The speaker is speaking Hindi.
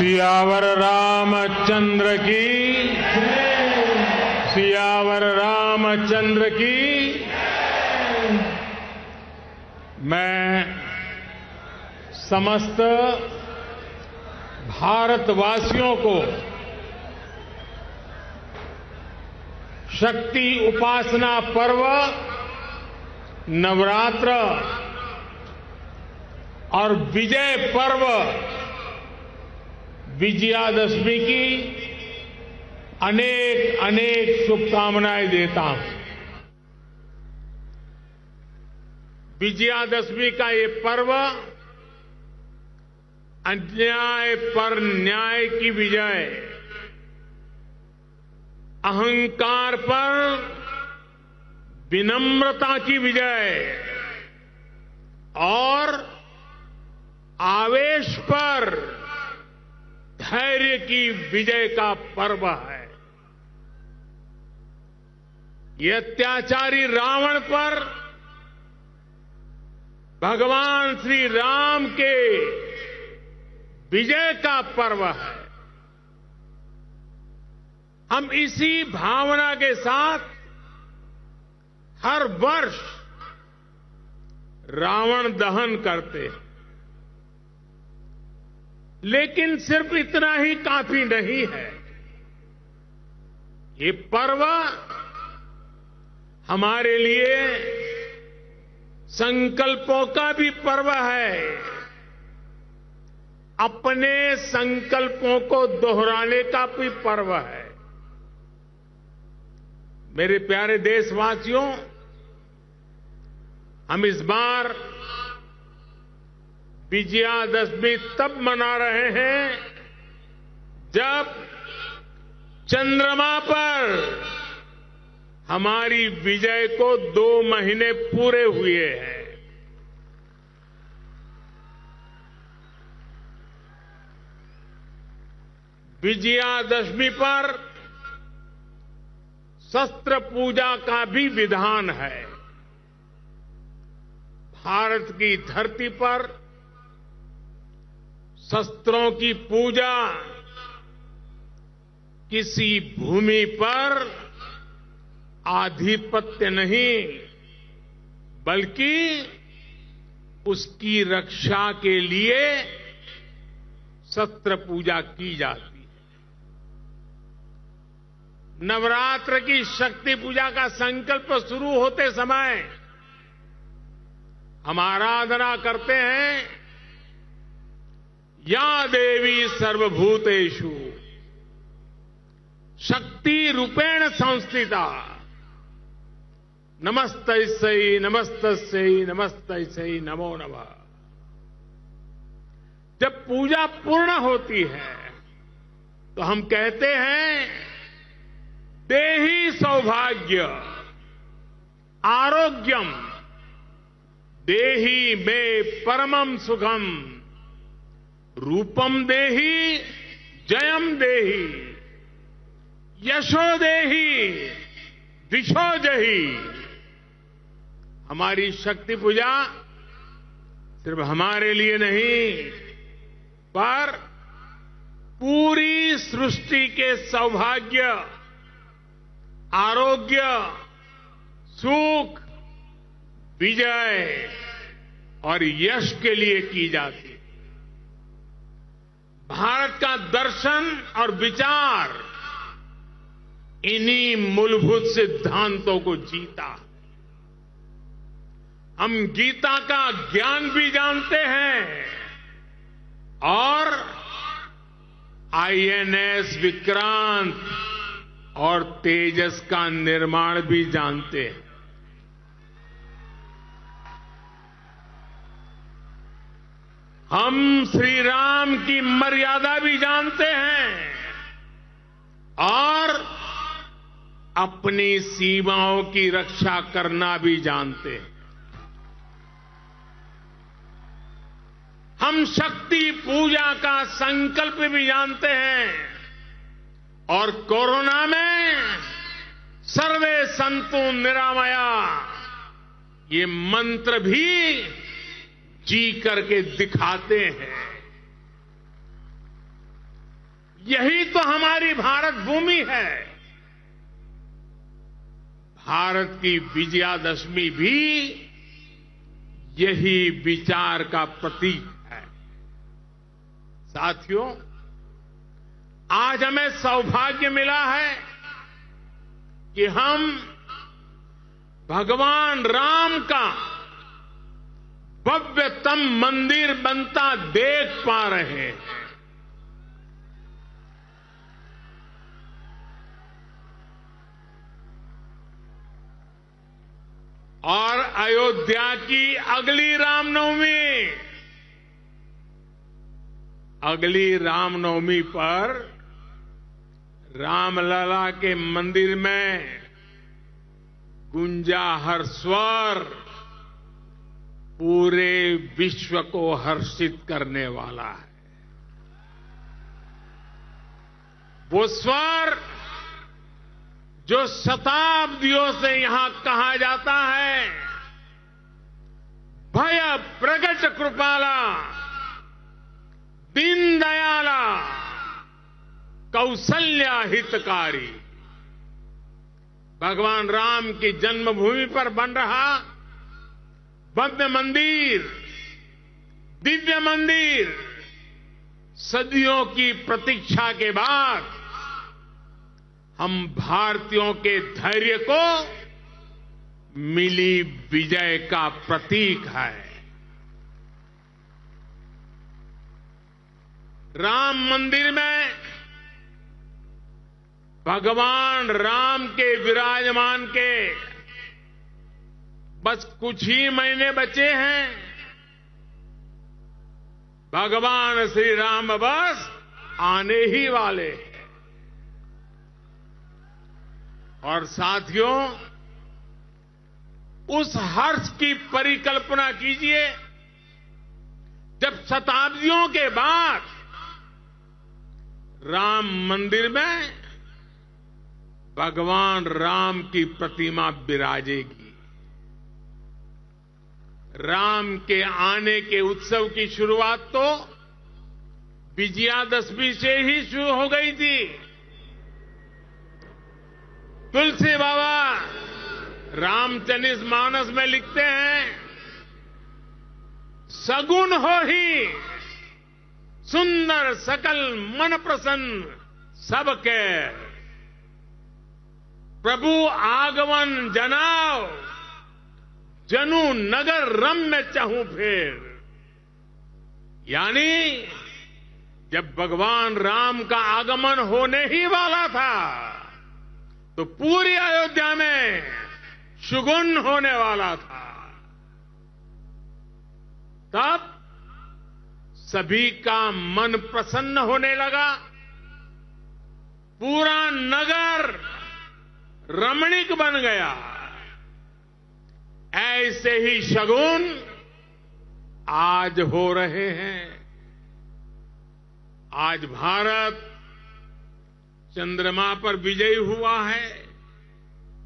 सियावर रामचंद्र की, सियावर रामचंद्र की। मैं समस्त भारतवासियों को शक्ति उपासना पर्व नवरात्र और विजय पर्व विजयादशमी की अनेक अनेक शुभकामनाएं देता हूं। विजयादशमी का ये पर्व अन्याय पर न्याय की विजय, अहंकार पर विनम्रता की विजय और आवेश पर धैर्य की विजय का पर्व है। ये अत्याचारी रावण पर भगवान श्री राम के विजय का पर्व है। हम इसी भावना के साथ हर वर्ष रावण दहन करते हैं, लेकिन सिर्फ इतना ही काफी नहीं है। ये पर्व हमारे लिए संकल्पों का भी पर्व है। अपने संकल्पों को दोहराने का भी पर्व है। मेरे प्यारे देशवासियों, हम इस बार विजयादशमी तब मना रहे हैं जब चंद्रमा पर हमारी विजय को 2 महीने पूरे हुए हैं। विजयादशमी पर शस्त्र पूजा का भी विधान है। भारत की धरती पर शस्त्रों की पूजा किसी भूमि पर आधिपत्य नहीं, बल्कि उसकी रक्षा के लिए शस्त्र पूजा की जाती है। नवरात्र की शक्ति पूजा का संकल्प शुरू होते समय हम आराधना करते हैं, या देवी सर्वभूतेषु शक्ति रूपेण संस्थिता नमस्तस्यै नमस्तस्यै नमस्तस्यै नमो नमः। जब पूजा पूर्ण होती है तो हम कहते हैं, देहि सौभाग्य आरोग्यम देहि मे परमम सुखम रूपम देहि जयम देहि यशो देहि दिशो जहि। हमारी शक्ति पूजा सिर्फ हमारे लिए नहीं, पर पूरी सृष्टि के सौभाग्य, आरोग्य, सुख, विजय और यश के लिए की जाती है। भारत का दर्शन और विचार इन्हीं मूलभूत सिद्धांतों को जीता। हम गीता का ज्ञान भी जानते हैं और आईएनएस विक्रांत और तेजस का निर्माण भी जानते हैं। हम श्री राम की मर्यादा भी जानते हैं और अपनी सीमाओं की रक्षा करना भी जानते हैं। हम शक्ति पूजा का संकल्प भी जानते हैं और कोरोना में सर्वे संतु निरामया ये मंत्र भी जी करके दिखाते हैं। यही तो हमारी भारत भूमि है। भारत की विजयादशमी भी यही विचार का प्रतीक है। साथियों, आज हमें सौभाग्य मिला है कि हम भगवान राम का भव्यतम मंदिर बनता देख पा रहे हैं। और अयोध्या की अगली रामनवमी पर रामलला के मंदिर में गूंजा हर स्वर पूरे विश्व को हर्षित करने वाला है। वो स्वर जो शताब्दियों से यहां कहा जाता है, भय प्रगट कृपाला, दीन दयाला, कौशल्या हितकारी। भगवान राम की जन्मभूमि पर बन रहा भव्य मंदिर, दिव्य मंदिर, सदियों की प्रतीक्षा के बाद हम भारतीयों के धैर्य को मिली विजय का प्रतीक है। राम मंदिर में भगवान राम के विराजमान के बस कुछ ही महीने बचे हैं। भगवान श्री राम बस आने ही वाले हैं। और साथियों, उस हर्ष की परिकल्पना कीजिए जब शताब्दियों के बाद राम मंदिर में भगवान राम की प्रतिमा विराजेगी। राम के आने के उत्सव की शुरुआत तो विजयादशमी से ही शुरू हो गई थी। तुलसी बाबा रामचरित मानस में लिखते हैं, सगुन हो ही सुंदर सकल मन प्रसन्न सबके, प्रभु आगमन जनाओ जनु नगर रम्य चहु फेर। यानी जब भगवान राम का आगमन होने ही वाला था तो पूरी अयोध्या में शगुन होने वाला था। तब सभी का मन प्रसन्न होने लगा, पूरा नगर रमणीक बन गया। ऐसे ही शगुन आज हो रहे हैं। आज भारत चंद्रमा पर विजयी हुआ है।